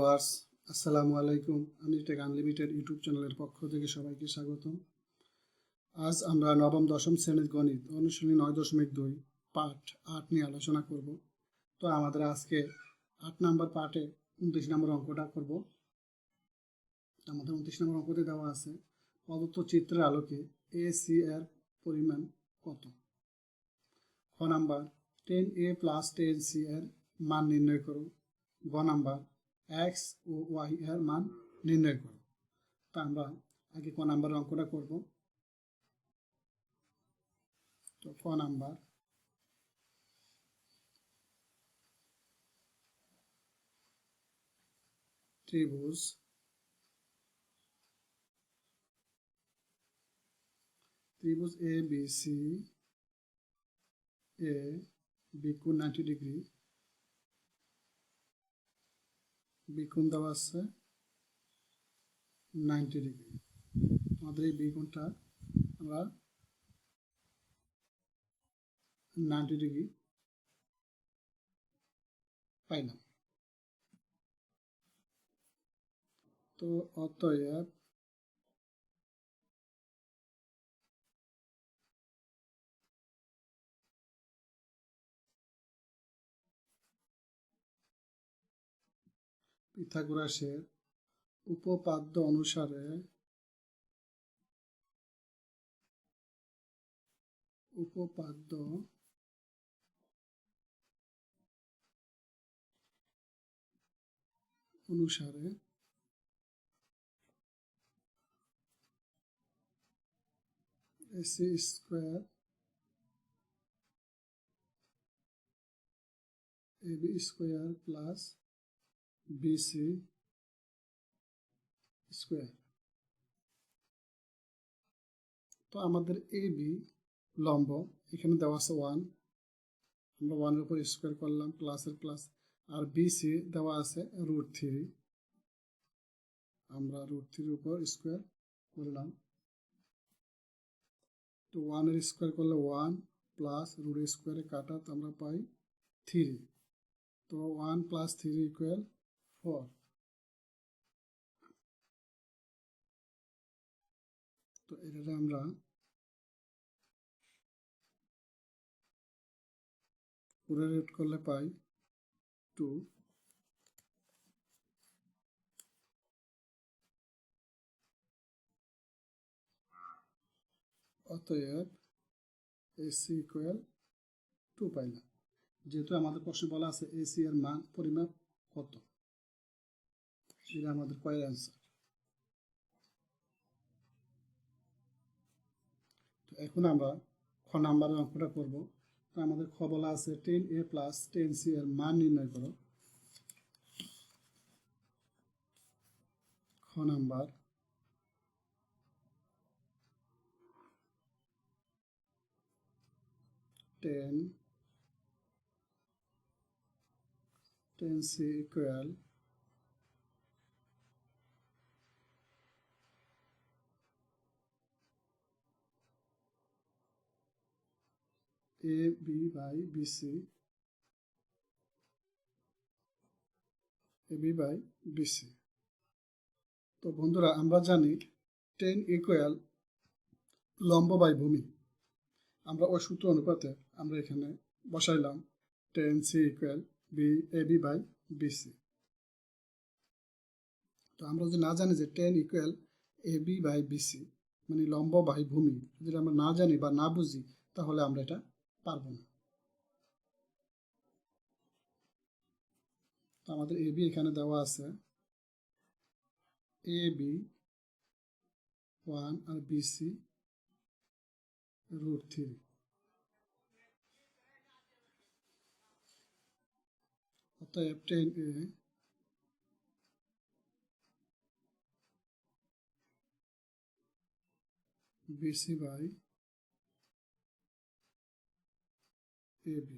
Viewers, আসসালামু আলাইকুম। আমি টেক আনলিমিটেড ইউটিউব চ্যানেলের পক্ষ থেকে সবাইকে স্বাগতম। আজ আমরা নবম দশম শ্রেণীর গণিত অনুশীলনী 9.2 পার্ট 8 নিয়ে আলোচনা করব। তো আমাদের আজকে 8 নাম্বার পার্টে 29 নম্বর অঙ্কটা করব। আমাদের 29 নম্বর অঙ্কতে দেওয়া আছে প্রদত্ত চিত্রের আলোকে AC এর পরিমাণ কত। খ নাম্বার 10A + 10C এর মান নির্ণয় করো। গ নাম্বার x ও y এর মান নির্ণয় করো। তা আমরা আগে ক নাম্বারের অঙ্কটা করব। তো ক নাম্বার ত্রিভুজ ABC এ বিকোণ 90 ডিগ্রি বিকোণ দেওয়া আছে 90 ডিগ্রি। আমাদের এই বিকোণটা আমরা 90 ডিগ্রি পাইলাম। তো অতএব পিথাগোরাসের উপপাদ্য অনুসারে AC square AB square plus BC square. তো আমাদের AB লম্ব এখানে দেওয়া আছে 1, আমরা 1 এর উপর স্কয়ার করলাম, প্লাসের প্লাস। আর BC দেওয়া আছে √3, আমরা √3 এর উপর স্কয়ার করলাম। তো 1 এর স্কয়ার করলে 1 প্লাস √ স্কয়ারে কাটা, তো আমরা পাই 3। তো 1 + 3 = 4। তো এটা আমরা পুরো রেট করলে পাই 2। অতএব AC = 2 পাইলাম। যেহেতু আমাদের প্রশ্নে বলা আছে AC এর মান পরিমাপ কত, সেটা আমাদের কয়ের অ্যান্সার। তো এখন আমরা খ নাম্বারের অঙ্কটা করব। তো আমাদের খ বলা আছে 10A + 10C এর মান নির্ণয় করো। খ নাম্বার 10C = AB/BC তো বন্ধুরা, আমরা জানি 10 = লম্ব বাই ভূমি। আমরা ওই সূত্র অনুপাতে আমরা এখানে বসাইলাম 10C = AB/BC। তো আমরা যদি না জানি যে 10 = AB/BC মানে লম্ব বাই ভূমি, যদি আমরা না জানি বা না বুঝি, তাহলে আমরা এটা পারবো না। তো আমাদের AB এখানে দেওয়া আছে, AB 1 আর BC √3। অতএব 10A BC/AB।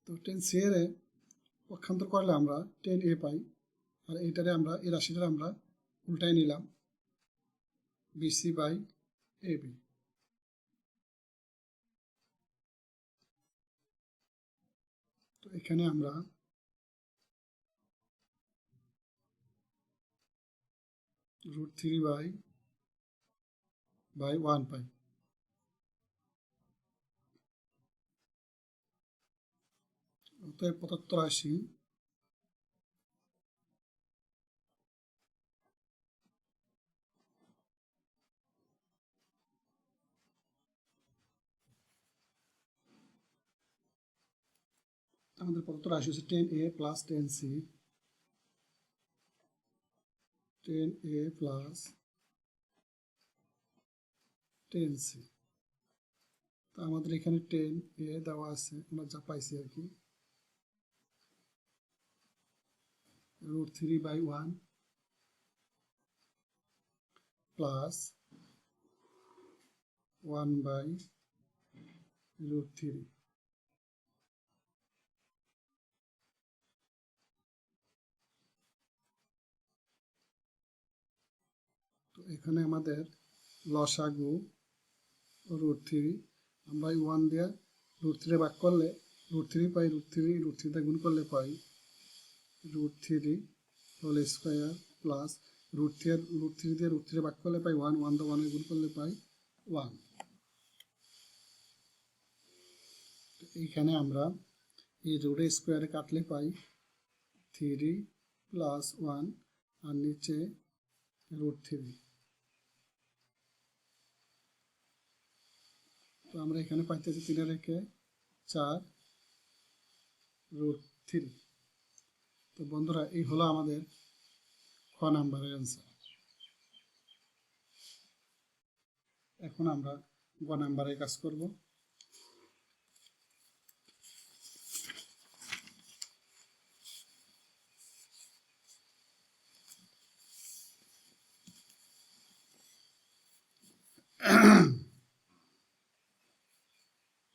তো 10C এর পক্ষান্তর করলে আমরা 10A পাই, আর এইটারে আমরা এই রাশিটারে আমরা উল্টাই নিলাম BC/AB। এখানে আমরা √3/1 পাই। অতএব 75/80 আমাদের 75/80 হচ্ছে 10a plus 10c, 10a plus 10c। তো আমাদের এখানে 10a দেওয়া আছে, আমরা যা পাইছি আর কি, √3/1 প্লাস 1/√3। তো এখানে আমাদের লসাগু √3, আমরা 1 দিয়ে √3 ভাগ করলে √3 পাই, √3 গুণ করলে পাই √3 হোল স্কোয়ার প্লাস √3 দিয়ে √3 ভাগ করলে পাই 1, 1 দিয়ে 1 গুণ করলে পাই 1। এইখানে আমরা এই রুটের স্কোয়ারে কাটলে পাই 3 প্লাস 1 আর নিচে √3। তো আমরা এখানে পাইতেছি 3 রেখে 4 √3। তো বন্ধুরা, এই হলো আমাদের খ নাম্বারের অ্যান্সার। এখন আমরা গ নাম্বারে কাজ করব।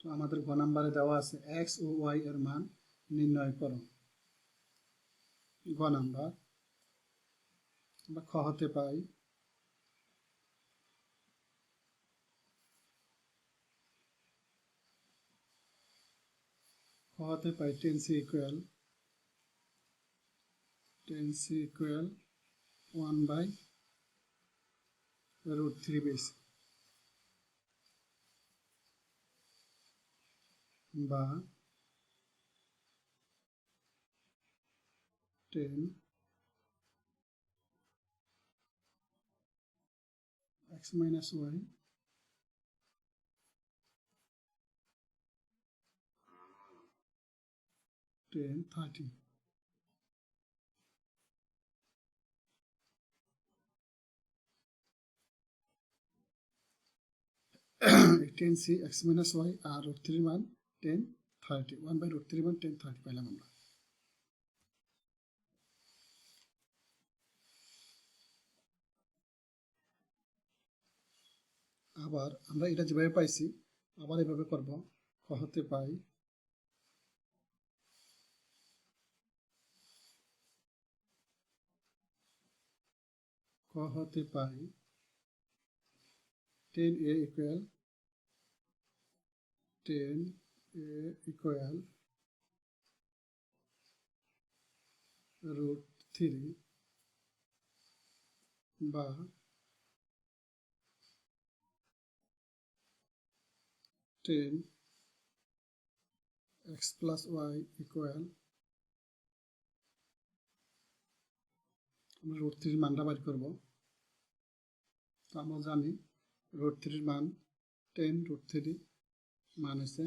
তো আমাদের গ নাম্বারে দেওয়া আছে x ও y এর মান নির্ণয় করো। গ নাম্বার আমরা খ হতে পাই খ হতে পাই 10c ইকুয়াল 1/√3 বেশি, বা 10 x minus y 10 30। এই 10c x minus y আর √3 মান 10 30, 1/√3 মান 10 30 পাইলাম আমরা। আবার আমরা এটা যেভাবে পাইছি আবার এভাবে করব। খ হতে পাই খ হতে পাই 10a ইকুয়াল √3 বা 10 x plus y ইকুয়াল, আমরা √3 মানটা বাইর করব। তো আমরা জানি √3 মান 10, √3 মান হচ্ছে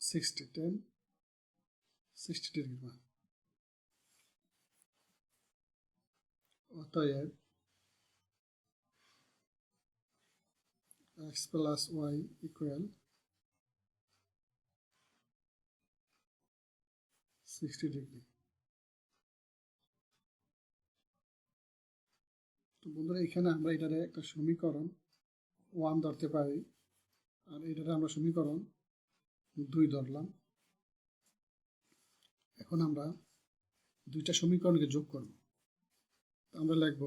60, 10 60 ডিগ্রি মান। অতএব x plus y equal 60 degree. তো বন্ধুরা, এখানে আমরা এটারে একটা সমীকরণ 1 ধরতে পারি, আর এটারে আমরা সমীকরণ 2 ধরলাম। এখন আমরা দুইটা সমীকরণকে যোগ করব। আমরা লিখব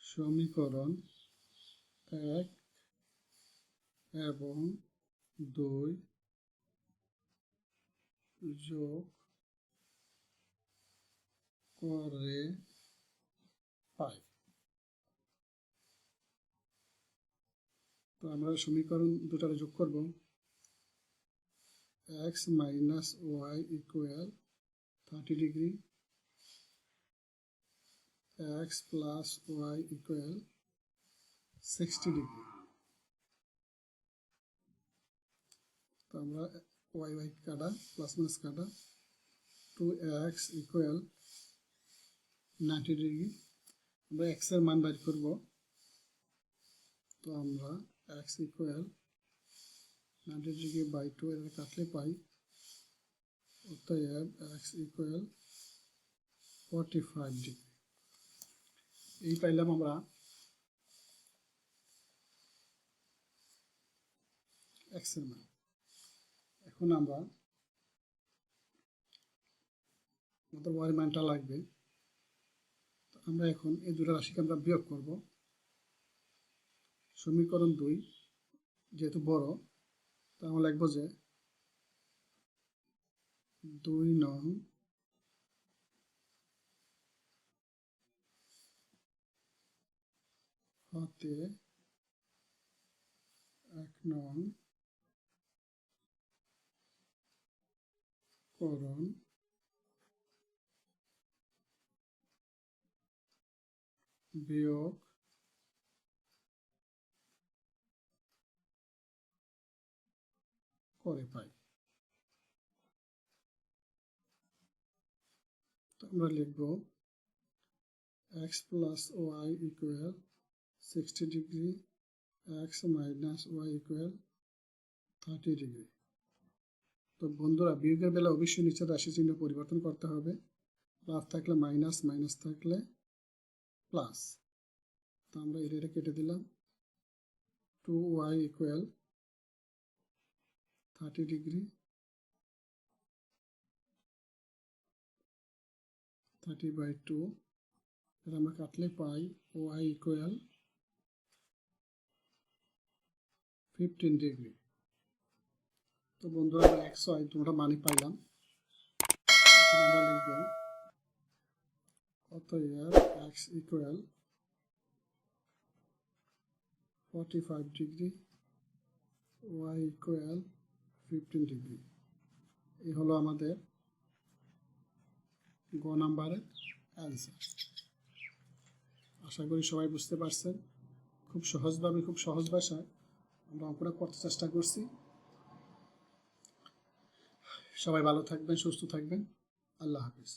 সমীকরণ 1 এবং 2 যোগ করে পাই। তো আমরা সমীকরণ দুটারে যোগ করব। x minus Y equal 30 degree, x plus Y equal 60 degree. তো আমরা ওয়াই ওয়াই কাটা, প্লাস মাইনাস কাটা, 2x ইকুয়াল 90 ডিগ্রি। আমরা x এর মান বের করব। তো আমরা x ইকুয়াল 90 ডিগ্রি বাই 2 এর কাটলে পাই, অতএব x ইকুয়াল 45 ডিগ্রি। এই পাইলাম আমরা x এর মান। এখন আমরা আমাদের y এর মানটা লাগবে। আমরা এখন এই দুটো রাশিকে আমরা বিয়োগ করব। সমীকরণ 2 যেহেতু বড়, তো আমরা লিখব যে 2 নং হতে 1 নং করণ বিয়োগ করে পাই। তো আমরা লিখব x plus Y equal 60 degree, x minus Y equal 30 degree. তো বন্ধুরা, বিয়োগের বেলা অবশ্যই নিচের রাশি চিহ্ন পরিবর্তন করতে হবে। প্লাস থাকলে মাইনাস, মাইনাস থাকলে প্লাস। তো আমরা এটা কেটে দিলাম। 2y equal 30 degree, 30/2। এটা আমরা কাটলে পাই y ইকুয়াল 15 ডিগ্রি। তো বন্ধুরা, আমরা x y দুটো মানই পাইলাম। এখন আমরা লিখব অতএব x equal 45 degree, y equal 15 degree. এই হলো আমাদের গ নাম্বারের অ্যান্সার। আশা করি সবাই বুঝতে পারছেন। খুব সহজভাবে, খুব সহজ ভাষায় আমরা অঙ্কটা করতে চেষ্টা করছি। সবাই ভালো থাকবেন, সুস্থ থাকবেন। আল্লাহ হাফিজ।